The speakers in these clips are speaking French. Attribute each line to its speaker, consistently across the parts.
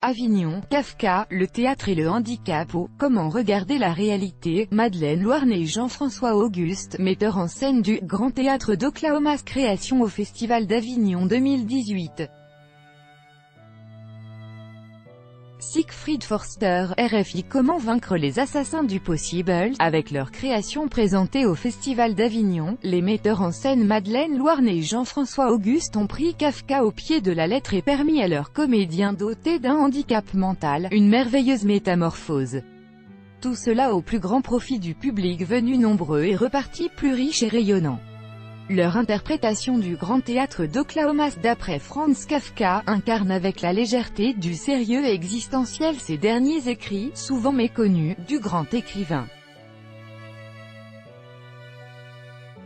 Speaker 1: Avignon, Kafka, le théâtre et le handicap ou comment regarder la réalité, Madeleine Loarn et Jean-François Auguste, metteurs en scène du Grand Théâtre d'Oklahoma création au Festival d'Avignon 2018. Siegfried Forster, RFI. Comment vaincre les assassins du possible? Avec leur création présentée au Festival d'Avignon, les metteurs en scène Madeleine Loarn et Jean-François Auguste ont pris Kafka au pied de la lettre et permis à leurs comédiens dotés d'un handicap mental, une merveilleuse métamorphose. Tout cela au plus grand profit du public venu nombreux et reparti plus riche et rayonnant. Leur interprétation du Grand Théâtre d'Oklahoma d'après Franz Kafka incarne avec la légèreté du sérieux existentiel ces derniers écrits, souvent méconnus, du grand écrivain.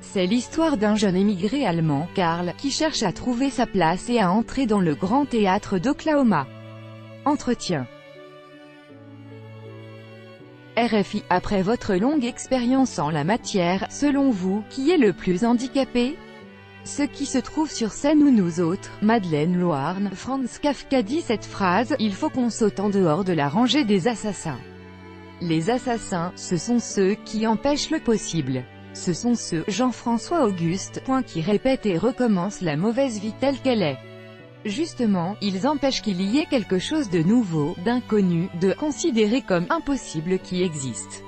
Speaker 1: C'est l'histoire d'un jeune émigré allemand, Karl, qui cherche à trouver sa place et à entrer dans le Grand Théâtre d'Oklahoma. Entretien. RFI. Après votre longue expérience en la matière, selon vous, qui est le plus handicapé? Ceux qui se trouvent sur scène ou nous autres? Madeleine Loarn. Franz Kafka dit cette phrase: il faut qu'on saute en dehors de la rangée des assassins. Les assassins, ce sont ceux qui empêchent le possible. Ce sont ceux, Jean-François Auguste, qui répètent et recommencent la mauvaise vie telle qu'elle est. Justement, ils empêchent qu'il y ait quelque chose de nouveau, d'inconnu, de considéré comme impossible qui existe.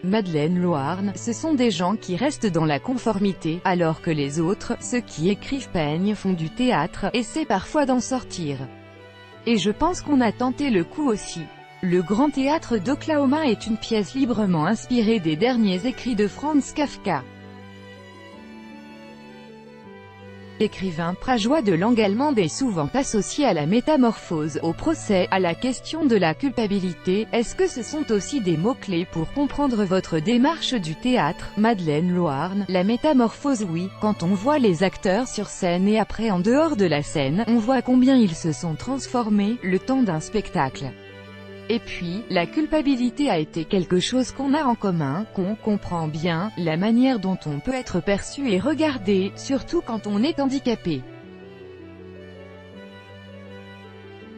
Speaker 1: Madeleine Loarn. Ce sont des gens qui restent dans la conformité, alors que les autres, ceux qui écrivent, peignent, font du théâtre, essaient parfois d'en sortir. Et je pense qu'on a tenté le coup aussi. Le Grand Théâtre d'Oklahoma est une pièce librement inspirée des derniers écrits de Franz Kafka. L'écrivain prageois de langue allemande est souvent associé à la métamorphose, au procès, à la question de la culpabilité. Est-ce que ce sont aussi des mots-clés pour comprendre votre démarche du théâtre? Madeleine Loarn. La métamorphose, oui, quand on voit les acteurs sur scène et après en dehors de la scène, on voit combien ils se sont transformés, le temps d'un spectacle. Et puis, la culpabilité a été quelque chose qu'on a en commun, qu'on comprend bien, la manière dont on peut être perçu et regardé, surtout quand on est handicapé.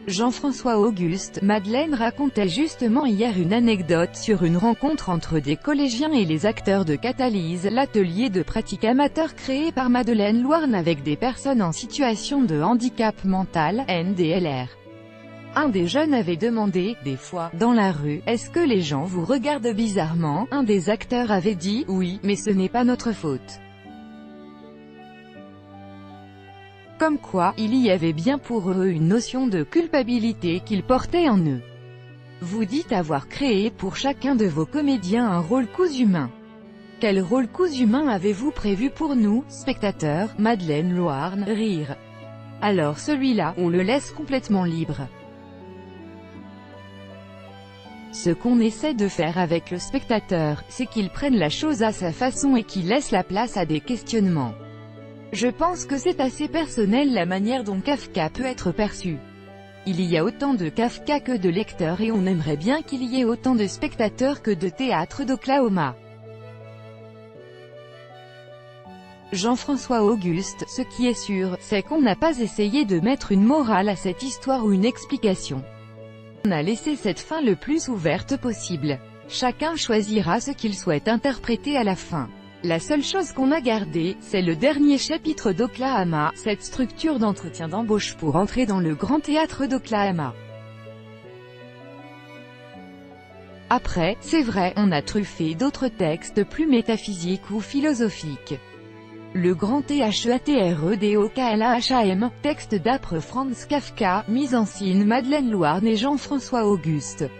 Speaker 1: Jean-François Auguste. Madeleine racontait justement hier une anecdote sur une rencontre entre des collégiens et les acteurs de Catalyse, l'atelier de pratique amateur créé par Madeleine Loarn avec des personnes en situation de handicap mental, NDLR. Un des jeunes avait demandé, des fois, dans la rue, « Est-ce que les gens vous regardent bizarrement ?» Un des acteurs avait dit, « Oui, mais ce n'est pas notre faute. » Comme quoi, il y avait bien pour eux une notion de culpabilité qu'ils portaient en eux. Vous dites avoir créé pour chacun de vos comédiens un rôle cousu main. Quel rôle cousu main avez-vous prévu pour nous, spectateurs? Madeleine Loarn. Rire. Alors celui-là, on le laisse complètement libre. Ce qu'on essaie de faire avec le spectateur, c'est qu'il prenne la chose à sa façon et qu'il laisse la place à des questionnements. Je pense que c'est assez personnel la manière dont Kafka peut être perçu. Il y a autant de Kafka que de lecteurs et on aimerait bien qu'il y ait autant de spectateurs que de théâtres d'Oklahoma. Jean-François Auguste. Ce qui est sûr, c'est qu'on n'a pas essayé de mettre une morale à cette histoire ou une explication. On a laissé cette fin le plus ouverte possible. Chacun choisira ce qu'il souhaite interpréter à la fin. La seule chose qu'on a gardée, c'est le dernier chapitre d'Oklahoma, cette structure d'entretien d'embauche pour entrer dans le Grand Théâtre d'Oklahoma. Après, c'est vrai, on a truffé d'autres textes plus métaphysiques ou philosophiques. Le Grand Théâtre texte d'après Franz Kafka, mise en scène Madeleine Loarn et Jean-François Auguste.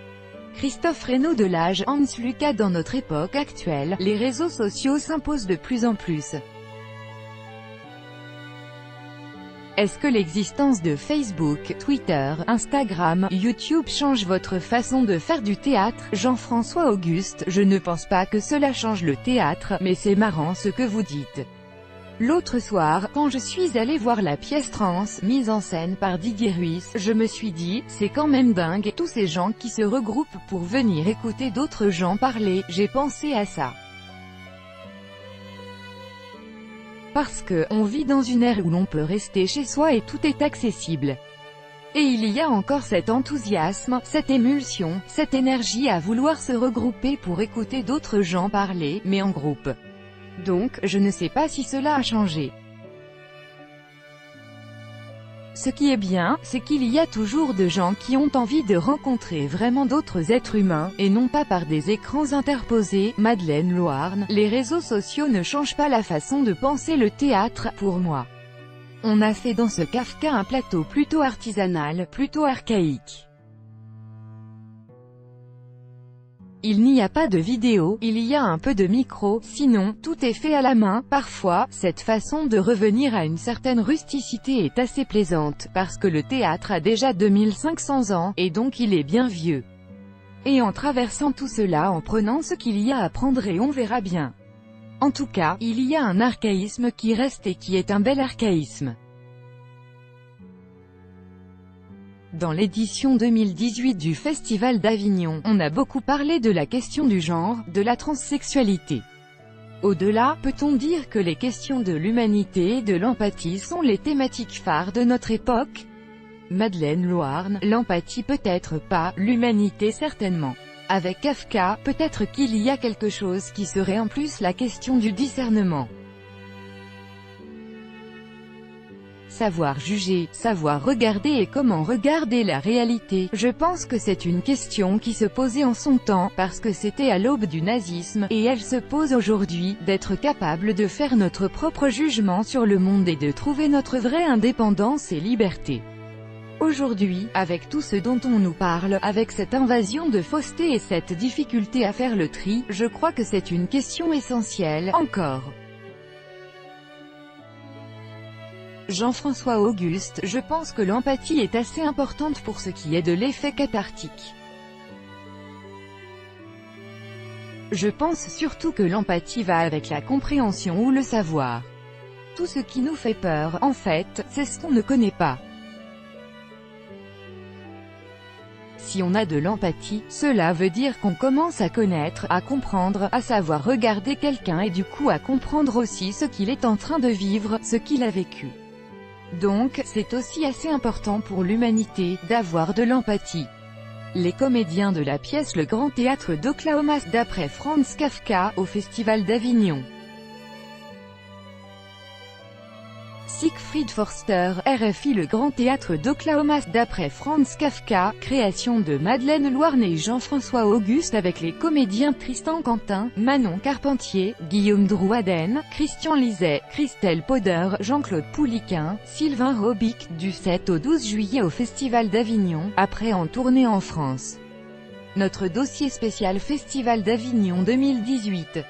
Speaker 1: Christophe Reynaud de l'âge, Hans Lucas. Dans notre époque actuelle, les réseaux sociaux s'imposent de plus en plus. Est-ce que l'existence de Facebook, Twitter, Instagram, YouTube change votre façon de faire du théâtre? Jean-François Auguste. Je ne pense pas que cela change le théâtre, mais c'est marrant ce que vous dites. L'autre soir, quand je suis allé voir la pièce Trans, mise en scène par Didier Ruiz, je me suis dit, c'est quand même dingue, tous ces gens qui se regroupent pour venir écouter d'autres gens parler, j'ai pensé à ça. parce que, on vit dans une ère où l'on peut rester chez soi et tout est accessible. Et il y a encore cet enthousiasme, cette émulsion, cette énergie à vouloir se regrouper pour écouter d'autres gens parler, mais en groupe. Donc, je ne sais pas si cela a changé. Ce qui est bien, c'est qu'il y a toujours de gens qui ont envie de rencontrer vraiment d'autres êtres humains, et non pas par des écrans interposés. Madeleine Louarn, les réseaux sociaux ne changent pas la façon de penser le théâtre, pour moi. On a fait dans ce Kafka un plateau plutôt artisanal, plutôt archaïque. Il n'y a pas de vidéo, il y a un peu de micro, sinon, tout est fait à la main. Parfois, cette façon de revenir à une certaine rusticité est assez plaisante, parce que le théâtre a déjà 2500 ans, et donc il est bien vieux. Et en traversant tout cela, en prenant ce qu'il y a à prendre et on verra bien. En tout cas, il y a un archaïsme qui reste et qui est un bel archaïsme. Dans l'édition 2018 du Festival d'Avignon, on a beaucoup parlé de la question du genre, de la transsexualité. Au-delà, peut-on dire que les questions de l'humanité et de l'empathie sont les thématiques phares de notre époque? Madeleine Louarn, l'empathie peut-être pas, l'humanité certainement. Avec Kafka, peut-être qu'il y a quelque chose qui serait en plus la question du discernement. Savoir juger, savoir regarder et comment regarder la réalité. Je pense que c'est une question qui se posait en son temps, parce que c'était à l'aube du nazisme, et elle se pose aujourd'hui, d'être capable de faire notre propre jugement sur le monde et de trouver notre vraie indépendance et liberté. Aujourd'hui, avec tout ce dont on nous parle, avec cette invasion de fausseté et cette difficulté à faire le tri, je crois que c'est une question essentielle, encore. Jean-François Auguste, je pense que l'empathie est assez importante pour ce qui est de l'effet cathartique. Je pense surtout que l'empathie va avec la compréhension ou le savoir. Tout ce qui nous fait peur, en fait, c'est ce qu'on ne connaît pas. Si on a de l'empathie, cela veut dire qu'on commence à connaître, à comprendre, à savoir regarder quelqu'un et du coup à comprendre aussi ce qu'il est en train de vivre, ce qu'il a vécu. Donc, c'est aussi assez important pour l'humanité, d'avoir de l'empathie. Les comédiens de la pièce Le Grand Théâtre d'Oklahoma, d'après Franz Kafka, au Festival d'Avignon. Siegfried Forster, RFI. Le Grand Théâtre d'Oklahoma, d'après Franz Kafka, création de Madeleine Louarn et Jean-François Auguste avec les comédiens Tristan Quentin, Manon Carpentier, Guillaume Drouaden, Christian Liset, Christelle Poder, Jean-Claude Pouliquin, Sylvain Robic, du 7 au 12 juillet au Festival d'Avignon, après en tournée en France. Notre dossier spécial Festival d'Avignon 2018.